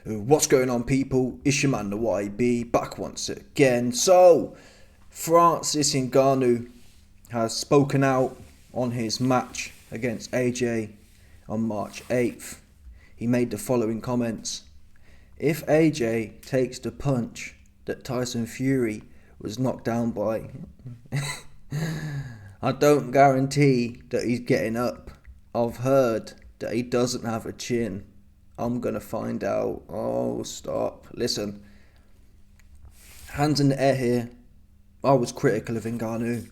What's going on, people? It's your man, the YB, back once again. So, Francis Ngannou has spoken out on his match against AJ on March 8th. He made the following comments. If AJ takes the punch that Tyson Fury was knocked down by, I don't guarantee that he's getting up. I've heard that he doesn't have a chin. I'm gonna find out. Oh, stop. Listen. Hands in the air here. I was critical of Ngannou.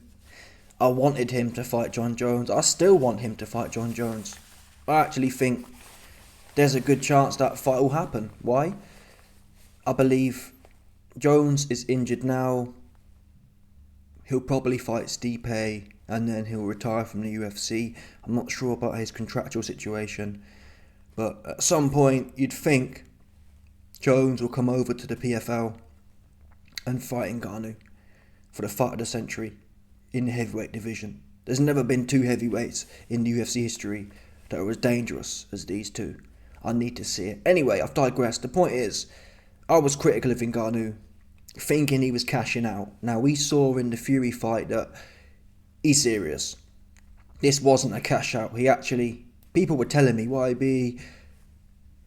I wanted him to fight John Jones. I still want him to fight John Jones. I actually think there's a good chance that fight will happen. Why? I believe Jones is injured now. He'll probably fight Stipe and then he'll retire from the UFC. I'm not sure about his contractual situation. But at some point, you'd think Jones will come over to the PFL and fight Ngannou for the fight of the century in the heavyweight division. There's never been two heavyweights in the UFC history that are as dangerous as these two. I need to see it. Anyway, I've digressed. The point is, I was critical of Ngannou, thinking he was cashing out. Now, we saw in the Fury fight that he's serious. This wasn't a cash out. People were telling me, YB,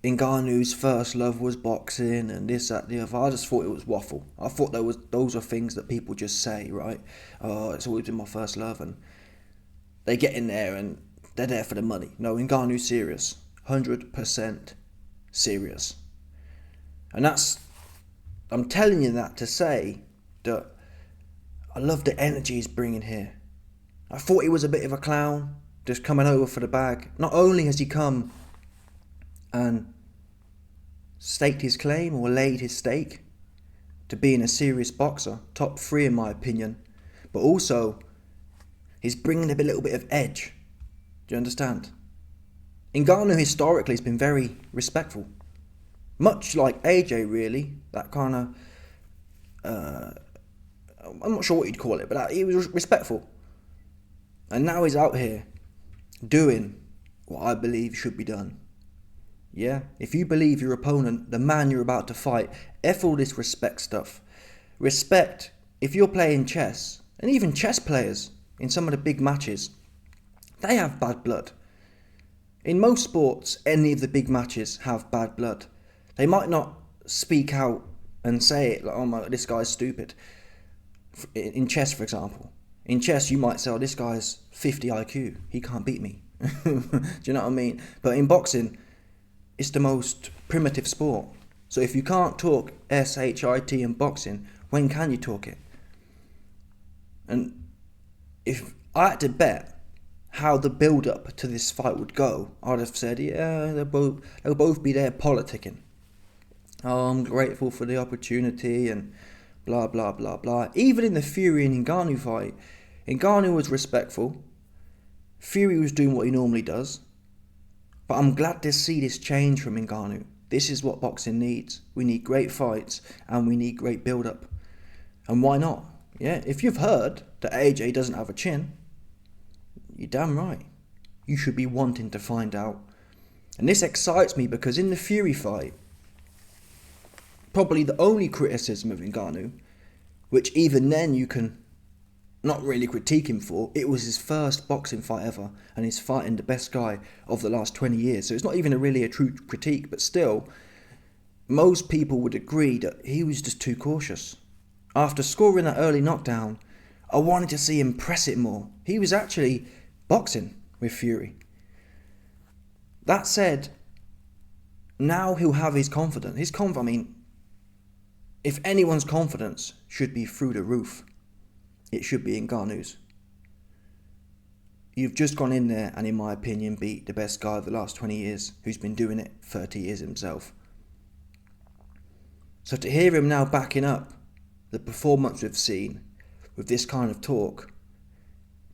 Ngannou's first love was boxing and this, that, the other. I just thought it was waffle. I thought those are things that people just say, right? Oh, it's always been my first love. And they get in there and they're there for the money. No, Ngannou's serious. 100% serious. And I'm telling you that to say that I love the energy he's bringing here. I thought he was a bit of a clown, just coming over for the bag. Not only has he come and staked his claim or laid his stake to being a serious boxer, top 3 in my opinion, but also he's bringing a little bit of edge. Do you understand? Ngannou historically has been very respectful. Much like AJ, really. That kind of, I'm not sure what you'd call it, but he was respectful. And now he's out here doing what I believe should be done. Yeah? If you believe your opponent, the man you're about to fight, F all this respect stuff. Respect, if you're playing chess, and even chess players in some of the big matches, they have bad blood. In most sports, any of the big matches have bad blood. They might not speak out and say it, like, oh my, this guy's stupid. In chess, for example. In chess, you might say, oh, this guy's 50 IQ. He can't beat me. Do you know what I mean? But in boxing, it's the most primitive sport. So if you can't talk SHIT in boxing, when can you talk it? And if I had to bet how the build-up to this fight would go, I'd have said, yeah, they'll both be there politicking. Oh, I'm grateful for the opportunity and blah, blah, blah, blah. Even in the Fury and Ngannou fight, Ngannou was respectful. Fury was doing what he normally does. But I'm glad to see this change from Ngannou. This is what boxing needs. We need great fights and we need great build-up. And why not? Yeah, if you've heard that AJ doesn't have a chin, you're damn right. You should be wanting to find out. And this excites me because in the Fury fight, probably the only criticism of Ngannou, which even then you can not really critique him for, it was his first boxing fight ever, and he's fighting the best guy of the last 20 years. So it's not even really a true critique, but still, most people would agree that he was just too cautious. After scoring that early knockdown, I wanted to see him press it more. He was actually boxing with Fury. That said, now he'll have his confidence. If anyone's confidence should be through the roof, it should be Ngannou's. You've just gone in there and, in my opinion, beat the best guy of the last 20 years who's been doing it 30 years himself. So to hear him now backing up the performance we've seen with this kind of talk,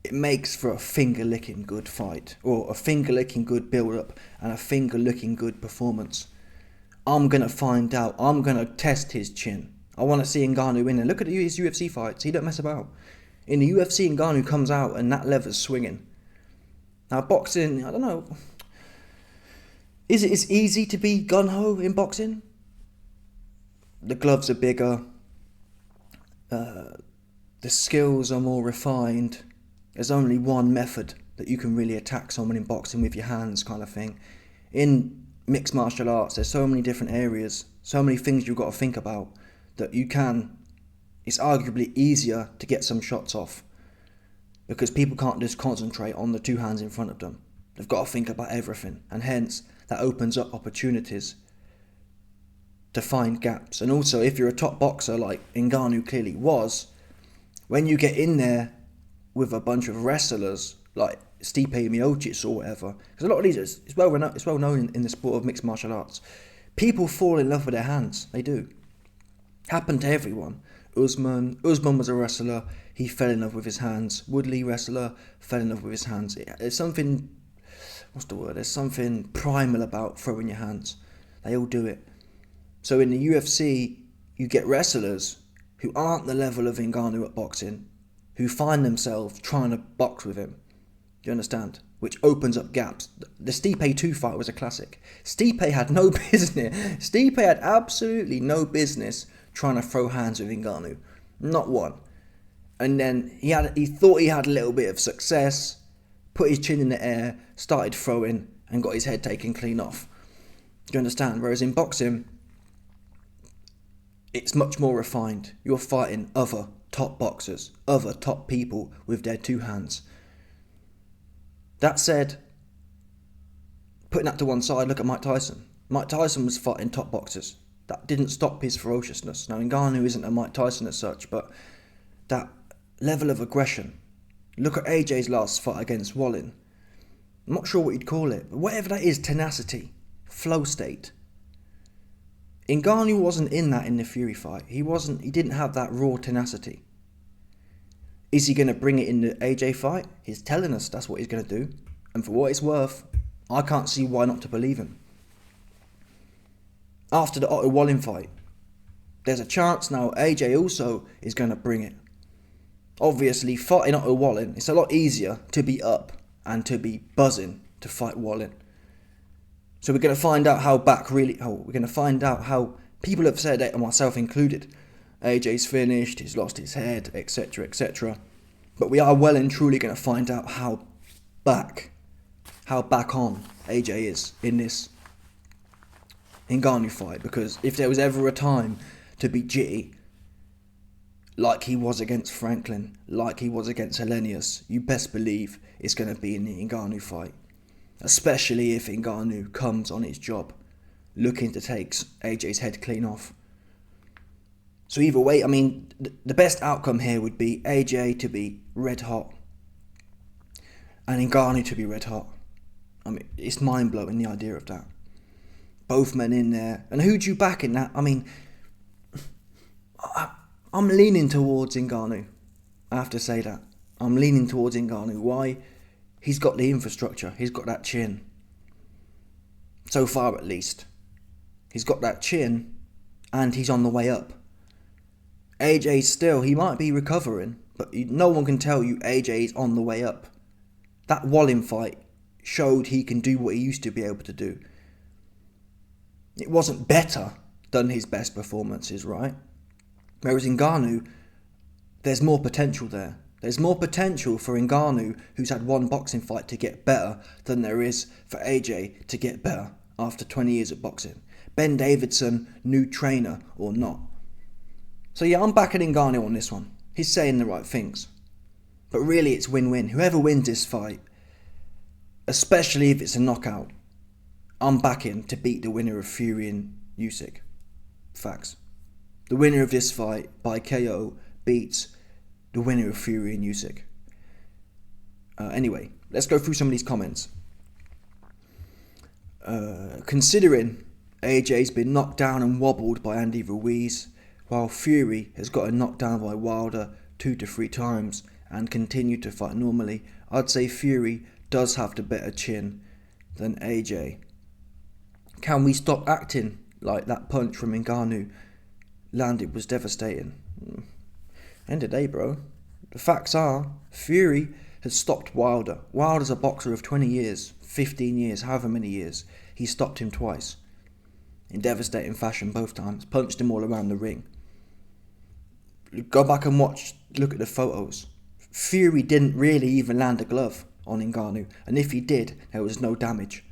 it makes for a finger-licking good fight, or a finger-licking good build-up and a finger-licking good performance. I'm going to find out. I'm going to test his chin. I want to see Ngannou win. And look at his UFC fights. He don't mess about. In the UFC, Ngannou comes out and that lever's swinging. Now, boxing, I don't know. Is it as easy to be gun-ho in boxing? The gloves are bigger. The skills are more refined. There's only one method that you can really attack someone in boxing with your hands, kind of thing. In mixed martial arts, there's so many different areas, so many things you've got to think about that it's arguably easier to get some shots off because people can't just concentrate on the two hands in front of them. They've got to think about everything, and hence that opens up opportunities to find gaps. And also, if you're a top boxer like Ngannou clearly was, when you get in there with a bunch of wrestlers like Stipe Miocic or whatever, because a lot of these, it's well known in the sport of mixed martial arts, people fall in love with their hands. They do. Happened to everyone. Usman was a wrestler, he fell in love with his hands. Woodley, wrestler, fell in love with his hands. There's something, there's something primal about throwing your hands. They all do it. So in the UFC, you get wrestlers who aren't the level of Ngannou at boxing, who find themselves trying to box with him. Do you understand? Which opens up gaps. The Stipe 2 fight was a classic. Stipe had no business. Stipe had absolutely no business trying to throw hands with Ngannou. Not one. And then he thought he had a little bit of success, put his chin in the air, started throwing, and got his head taken clean off. Do you understand? Whereas in boxing, it's much more refined. You're fighting other top boxers, other top people with their two hands. That said, putting that to one side, look at Mike Tyson. Mike Tyson was fighting top boxers. That didn't stop his ferociousness. Now, Ngannou isn't a Mike Tyson as such, but that level of aggression. Look at AJ's last fight against Wallin. I'm not sure what you'd call it, but whatever that is, tenacity, flow state. Ngannou wasn't in that in the Fury fight. He didn't have that raw tenacity. Is he going to bring it in the AJ fight? He's telling us that's what he's going to do. And for what it's worth, I can't see why not to believe him. After the Otto Wallin fight, there's a chance now AJ also is going to bring it. Obviously, fighting Otto Wallin, it's a lot easier to be up and to be buzzing to fight Wallin. So we're going to find out how people have said it, and myself included, AJ's finished, he's lost his head, etc, etc. But we are well and truly going to find out how back on AJ is in this Ngannou fight, because if there was ever a time to be jitty, like he was against Franklin, like he was against Hellenius, you best believe it's going to be in the Ngannou fight. Especially if Ngannou comes on his job, looking to take AJ's head clean off. So either way, I mean, the best outcome here would be AJ to be red hot and Ngannou to be red hot. I mean, it's mind-blowing, the idea of that. Both men in there. And who'd you back in that? I mean, I'm leaning towards Ngannou. I have to say that. I'm leaning towards Ngannou. Why? He's got the infrastructure. He's got that chin. So far, at least. He's got that chin, and he's on the way up. AJ still, he might be recovering, but no one can tell you AJ's on the way up. That Wallin fight showed he can do what he used to be able to do. It wasn't better than his best performances, right? Whereas Ngannou, there's more potential there. There's more potential for Ngannou, who's had one boxing fight, to get better than there is for AJ to get better after 20 years of boxing. Ben Davidson, new trainer or not. So yeah, I'm backing Ngannou on this one. He's saying the right things. But really it's win-win. Whoever wins this fight, especially if it's a knockout, I'm backing to beat the winner of Fury and Usyk. Facts. The winner of this fight by KO beats the winner of Fury and Usyk. Anyway, let's go through some of these comments. Considering AJ's been knocked down and wobbled by Andy Ruiz, while Fury has gotten knocked down by Wilder 2 to 3 times and continued to fight normally, I'd say Fury does have the better chin than AJ. Can we stop acting like that punch from Ngannou landed was devastating? End of the day, bro. The facts are, Fury has stopped Wilder. Wilder's a boxer of 20 years, 15 years, however many years. He stopped him twice. in devastating fashion both times. Punched him all around the ring. Go back and look at the photos. Fury didn't really even land a glove on Ngannou, and if he did, there was no damage.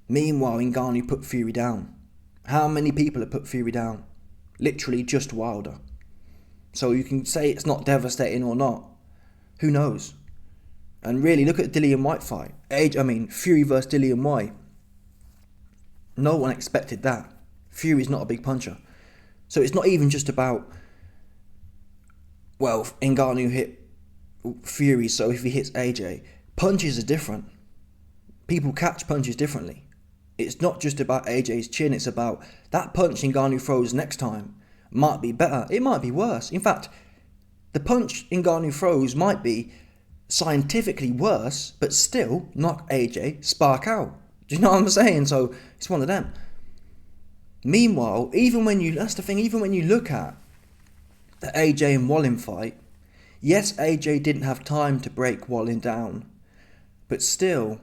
Meanwhile, Ngannou put Fury down. How many people have put Fury down? Literally just Wilder. So you can say it's not devastating or not. Who knows? And really, look at the Dillian White fight. Fury versus Dillian White. No one expected that. Fury's not a big puncher. So it's not even just about, well, Ngannou hit Fury, so if he hits AJ, punches are different. People catch punches differently. It's not just about AJ's chin, it's about that punch Ngannou throws next time might be better, it might be worse. In fact, the punch Ngannou throws might be scientifically worse, but still knock AJ spark out. Do you know what I'm saying? So it's one of them. Meanwhile, even when you look at the AJ and Wallin fight, yes, AJ didn't have time to break Wallin down, but still,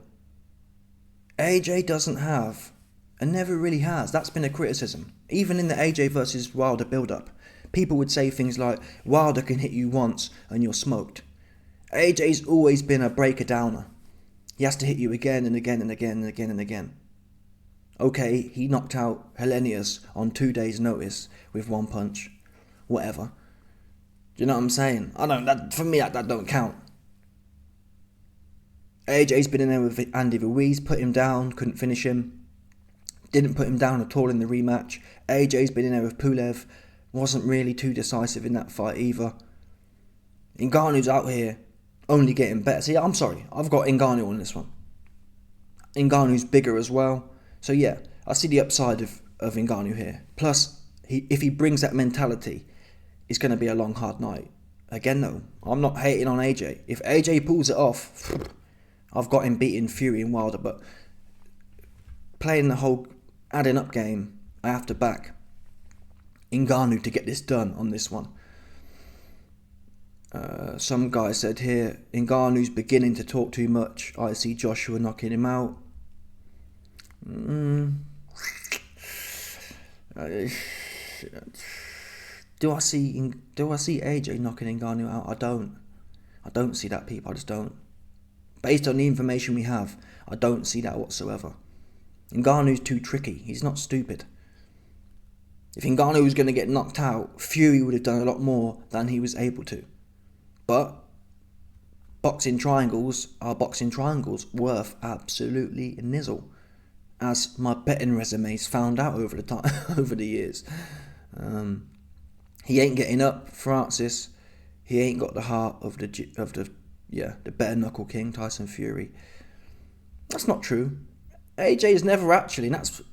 AJ doesn't have, and never really has. That's been a criticism. Even in the AJ versus Wilder build-up, people would say things like, Wilder can hit you once and you're smoked. AJ's always been a breaker-downer. He has to hit you again and again and again and again and again. Okay, he knocked out Hellenius on 2 days' notice with one punch. Whatever. Do you know what I'm saying? For me, that don't count. AJ's been in there with Andy Ruiz, put him down, couldn't finish him. Didn't put him down at all in the rematch. AJ's been in there with Pulev, wasn't really too decisive in that fight either. Ngannou's out here only getting better. See, I'm sorry, I've got Ngannou on this one. Ngannou's bigger as well. So yeah, I see the upside of Ngannou here. Plus, if he brings that mentality, it's going to be a long, hard night. Again though, I'm not hating on AJ. If AJ pulls it off, I've got him beating Fury and Wilder, but playing the whole adding up game, I have to back Ngannou to get this done on this one. Some guy said here, Ngannou's beginning to talk too much. I see Joshua knocking him out. Do I see AJ knocking Ngannou out? I don't see that, people. I just don't. Based on the information we have, I don't see that whatsoever. Ngannou's too tricky. He's not stupid. If Ngannou was going to get knocked out, Fury would have done a lot more than he was able to. But boxing triangles are boxing triangles, worth absolutely nizzle, as my betting resumes found out over the years. He ain't getting up, Francis. He ain't got the heart of the bare knuckle king, Tyson Fury. That's not true. AJ's never actually, and that's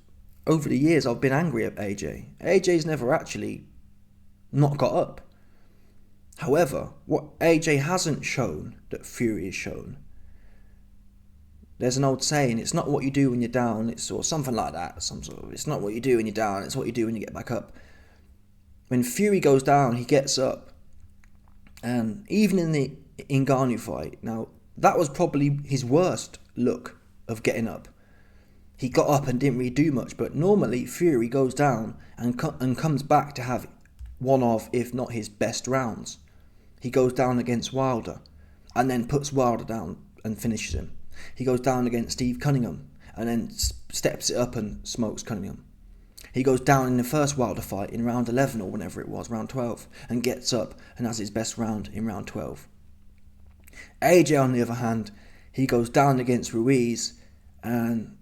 over the years I've been angry at AJ. AJ's never actually not got up. However, what AJ hasn't shown that Fury has shown, there's an old saying, it's not what you do when you're down, it's or something like that, it's not what you do when you're down, it's what you do when you get back up. When Fury goes down, he gets up. And even in the Ngannou fight, now that was probably his worst look of getting up. He got up and didn't really do much, but normally Fury goes down and comes back to have one of, if not his best rounds. He goes down against Wilder and then puts Wilder down and finishes him. He goes down against Steve Cunningham and then steps it up and smokes Cunningham. He goes down in the first Wilder fight in round 11 or whenever it was, round 12, and gets up and has his best round in round 12. AJ, on the other hand, he goes down against Ruiz and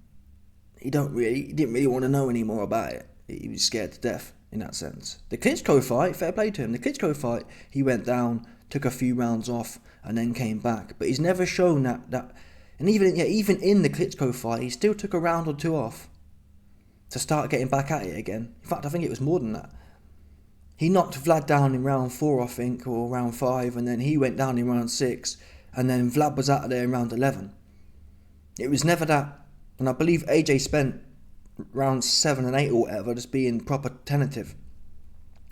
he didn't really want to know any more about it. He was scared to death in that sense. The Klitschko fight, fair play to him. The Klitschko fight, he went down, took a few rounds off, and then came back. But he's never shown that. And even in the Klitschko fight, he still took a round or two off to start getting back at it again. In fact, I think it was more than that. He knocked Vlad down in round 4, I think, or round 5, and then he went down in round 6, and then Vlad was out of there in round 11. It was never that. And I believe AJ spent rounds 7 and 8 or whatever just being proper tentative.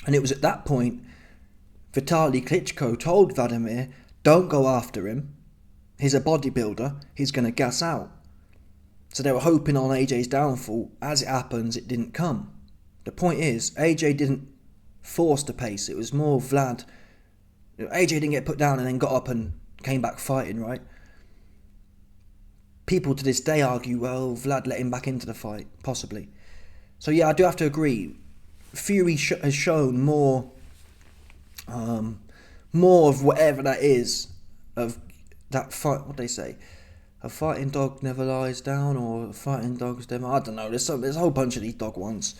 And it was at that point Vitaly Klitschko told Vladimir, don't go after him. He's a bodybuilder. He's going to gas out. So they were hoping on AJ's downfall. As it happens, it didn't come. The point is, AJ didn't force the pace. It was more Vlad. AJ didn't get put down and then got up and came back fighting, right? People to this day argue, well, Vlad let him back into the fight, possibly. So yeah, I do have to agree. Fury has shown more of whatever that is, of that fight. What they say, a fighting dog never lies down, or a fighting dog's never. I don't know. There's a whole bunch of these dog ones.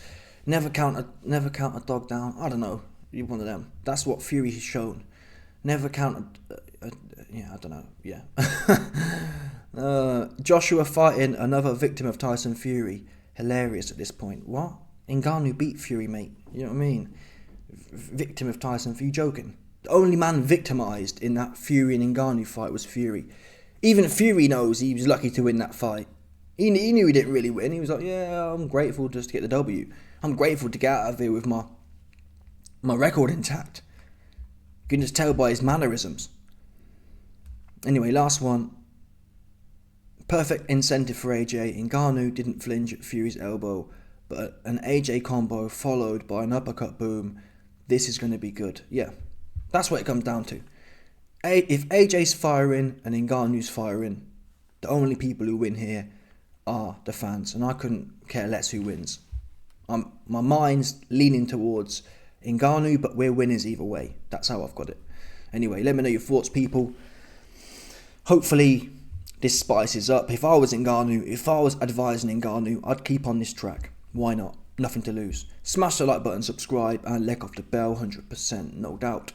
Never count a dog down. I don't know. You're one of them. That's what Fury has shown. Never count yeah, I don't know. Yeah. Joshua fighting another victim of Tyson Fury. Hilarious at this point. What? Ngannou beat Fury, mate. You know what I mean? Victim of Tyson Fury. Joking. The only man victimised in that Fury and Ngannou fight was Fury. Even Fury knows he was lucky to win that fight. He knew he didn't really win. He was like, yeah, I'm grateful just to get the W. I'm grateful to get out of here with my record intact. You can just tell by his mannerisms. Anyway, last one. Perfect incentive for AJ. Ngannou didn't flinch at Fury's elbow, but an AJ combo followed by an uppercut boom. This is going to be good. Yeah, that's what it comes down to. If AJ's firing and Ngannou's firing, the only people who win here are the fans, and I couldn't care less who wins. My mind's leaning towards Ngannou, but we're winners either way. That's how I've got it. Anyway, let me know your thoughts, people. Hopefully this spices up. If I was Ngannou, if I was advising Ngannou, I'd keep on this track. Why not? Nothing to lose. Smash the like button, subscribe, and leg off the bell, 100%, no doubt.